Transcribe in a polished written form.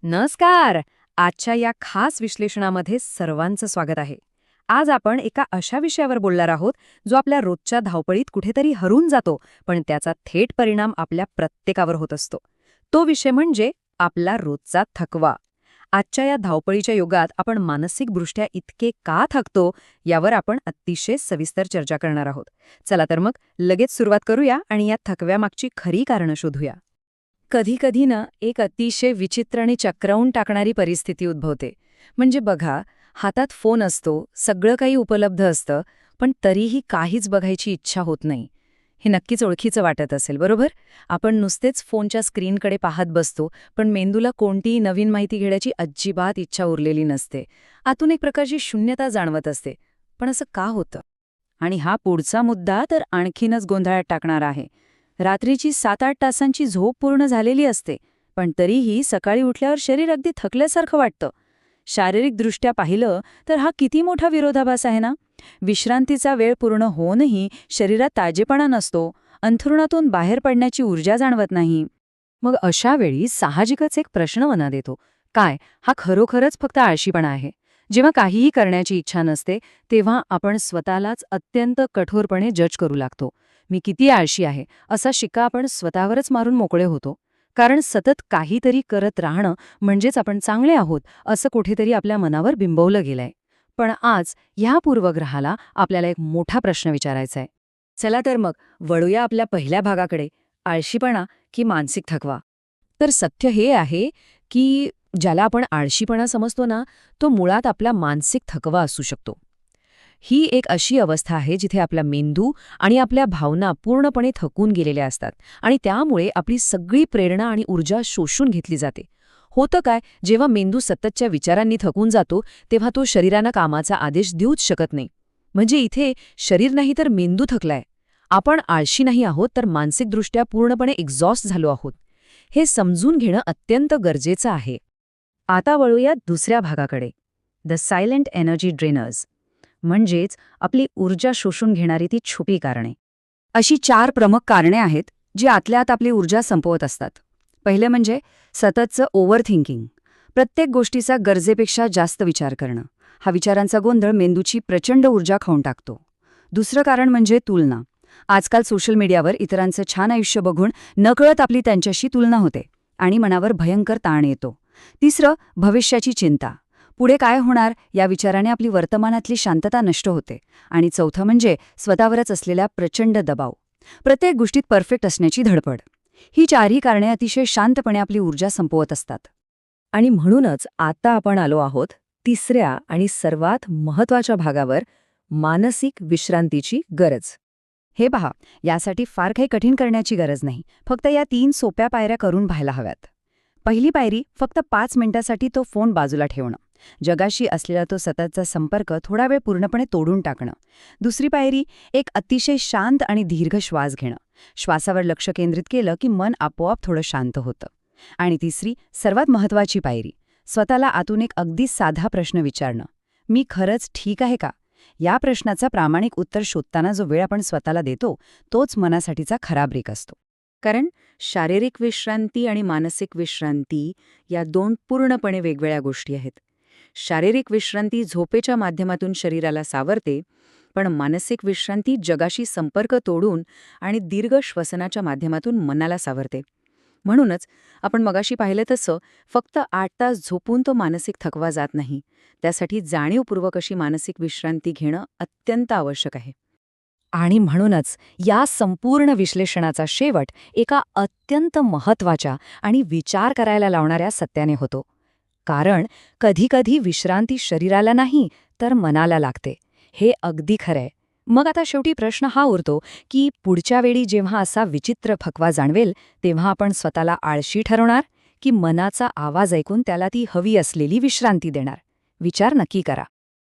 नमस्कार. आजच्या या खास विश्लेषणामध्ये सर्वांचं स्वागत आहे. आज आपण एका अशा विषयावर बोलणार आहोत जो आपल्या रोजच्या धावपळीत कुठेतरी हरून जातो, पण त्याचा थेट परिणाम आपल्या प्रत्येकावर होत असतो. तो विषय म्हणजे आपला रोजचा थकवा. आजच्या या धावपळीच्या युगात आपण मानसिकदृष्ट्या इतके का थकतो यावर आपण अतिशय सविस्तर चर्चा करणार आहोत. चला तर मग लगेच सुरुवात करूया आणि या थकव्यामागची खरी कारणं शोधूया. कधी-कधी ना एक अतिशय विचित्र आणि चक्रावून टाकणारी परिस्थिती उद्भवते. म्हणजे बघा, हातात फोन असतो, सगळं काही उपलब्ध असतं, पण तरीही काहीच बघायची इच्छा होत नाही. हे नक्कीच ओळखीचं वाटत असेल, बरोबर? आपण नुसतेच फोनच्या स्क्रीनकडे पाहत बसतो, पण मेंदूला कोणतीही नवीन माहिती घेण्याची अजिबात इच्छा उरलेली नसते. आतून एक प्रकारची शून्यता जाणवत असते. पण असं का होतं? आणि हा पुढचा मुद्दा तर आणखीनच गोंधळात टाकणारा आहे. रात्रीची 7-8 तासांची झोप पूर्ण झालेली असते, पण तरीही सकाळी उठल्यावर शरीर अगदी थकल्यासारखं वाटतं. शारीरिकदृष्ट्या पाहिलं तर हा किती मोठा विरोधाभास आहे ना. विश्रांतीचा वेळ पूर्ण होऊनही शरीरात ताजेपणा नसतो, अंथरुणातून बाहेर पडण्याची ऊर्जा जाणवत नाही. मग अशा वेळी साहजिकच एक प्रश्न मनात येतो, काय हा खरोखरच फक्त आळशीपणा आहे? जेव्हा काहीही करण्याची इच्छा नसते तेव्हा आपण स्वतःलाच अत्यंत कठोरपणे जज करू लागतो. मी किती आळशी आहे असा शिक्का आपण स्वतःवरच मारून मोकळे होतो. कारण सतत काहीतरी करत राहणं म्हणजेच आपण चांगले आहोत असं कुठेतरी आपल्या मनावर बिंबवलं गेलंय. पण आज ह्या पूर्वग्रहाला आपल्याला एक मोठा प्रश्न विचारायचा आहे. चला तर मग वळूया आपल्या पहिल्या भागाकडे, आळशीपणा की मानसिक थकवा. तर सत्य हे आहे की ज्याला आपण आळशीपणा समजतो ना, तो मुळात आपला मानसिक थकवा असू शकतो. ही एक अशी अवस्था आहे जिथे आपला मेंदू आणि आपल्या भावना पूर्णपणे थकून गेलेल्या असतात आणि त्यामुळे आपली सगळी प्रेरणा आणि ऊर्जा शोषून घेतली जाते. होतं काय, जेव्हा मेंदू सततच्या विचारांनी थकून जातो तेव्हा तो शरीरानं कामाचा आदेश देऊच शकत नाही. म्हणजे इथे शरीर नाही तर मेंदू थकलाय. आपण आळशी नाही आहोत तर मानसिकदृष्ट्या पूर्णपणे एक्झॉस्ट झालो आहोत. हे समजून घेणं अत्यंत गरजेचं आहे. आता वळूया दुसऱ्या भागाकडे, द सायलेंट एनर्जी ड्रेनर्स, म्हणजेच आपली ऊर्जा शोषून घेणारी ती छुपी कारणे. अशी 4 प्रमुख कारणे आहेत जी आतल्या आत आपली ऊर्जा संपवत असतात. पहिले म्हणजे सततचं ओव्हर थिंकिंग, प्रत्येक गोष्टीचा गरजेपेक्षा जास्त विचार करणं. हा विचारांचा गोंधळ मेंदूची प्रचंड ऊर्जा खाऊन टाकतो. दुसरं कारण म्हणजे तुलना. आजकाल सोशल मीडियावर इतरांचं छान आयुष्य बघून नकळत आपली त्यांच्याशी तुलना होते आणि मनावर भयंकर ताण येतो. तिसरं, भविष्याची चिंता. पुढे काय होणार या विचाराने आपली वर्तमानातली शांतता नष्ट होते. आणि चौथं म्हणजे स्वतःवरच असलेला प्रचंड दबाव, प्रत्येक गोष्टीत परफेक्ट असण्याची धडपड. ही 4ही कारणे अतिशय शांतपणे आपली ऊर्जा संपवत असतात. आणि म्हणूनच आता आपण आलो आहोत तिसऱ्या आणि सर्वात महत्त्वाच्या भागावर, मानसिक विश्रांतीची गरज. हे पहा, यासाठी फार काही कठीण करण्याची गरज नाही, फक्त या 3 सोप्या पायऱ्या करून पाहायला हव्यात. पहिली पायरी, फक्त 5 मिनिटासाठी तो फोन बाजूला ठेवणं. जगाशी असलेला तो सततचा संपर्क थोडा वेळ पूर्णपणे तोडून टाकणं. दुसरी पायरी, एक अतिशय शांत आणि दीर्घ श्वास घेणं. श्वासावर लक्ष केंद्रित केलं की मन आपोआप थोडं शांत होतं. आणि तिसरी, सर्वात महत्त्वाची पायरी, स्वतःला आतून एक अगदी साधा प्रश्न विचारणं, मी खरंच ठीक आहे का? या प्रश्नाचा प्रामाणिक उत्तर शोधताना जो वेळ आपण स्वतःला देतो तोच मनासाठीचा खरा ब्रेक असतो. कारण शारीरिक विश्रांती आणि मानसिक विश्रांती या 2 पूर्णपणे वेगवेगळ्या गोष्टी आहेत. शारीरिक विश्रांती झोपेच्या माध्यमातून शरीराला सावरते, पण मानसिक विश्रांती जगाशी संपर्क तोडून आणि दीर्घ श्वसनाच्या माध्यमातून मनाला सावरते. म्हणूनच आपण मगाशी पाहिलं तसं फक्त 8 तास झोपून तो मानसिक थकवा जात नाही. त्यासाठी जाणीवपूर्वक अशी मानसिक विश्रांती घेणं अत्यंत आवश्यक आहे. आणि म्हणूनच या संपूर्ण विश्लेषणाचा शेवट एका अत्यंत महत्त्वाच्या आणि विचार करायला लावणाऱ्या सत्याने होतो. कारण कधीकधी विश्रांती शरीराला नाही तर मनाला लागते. हे अगदी खरंय. मग आता शेवटी प्रश्न हा उरतो की पुढच्या वेळी जेव्हा असा विचित्र थकवा जाणवेल तेव्हा आपण स्वतःला आळशी ठरवणार की मनाचा आवाज ऐकून त्याला ती हवी असलेली विश्रांती देणार? विचार नक्की करा.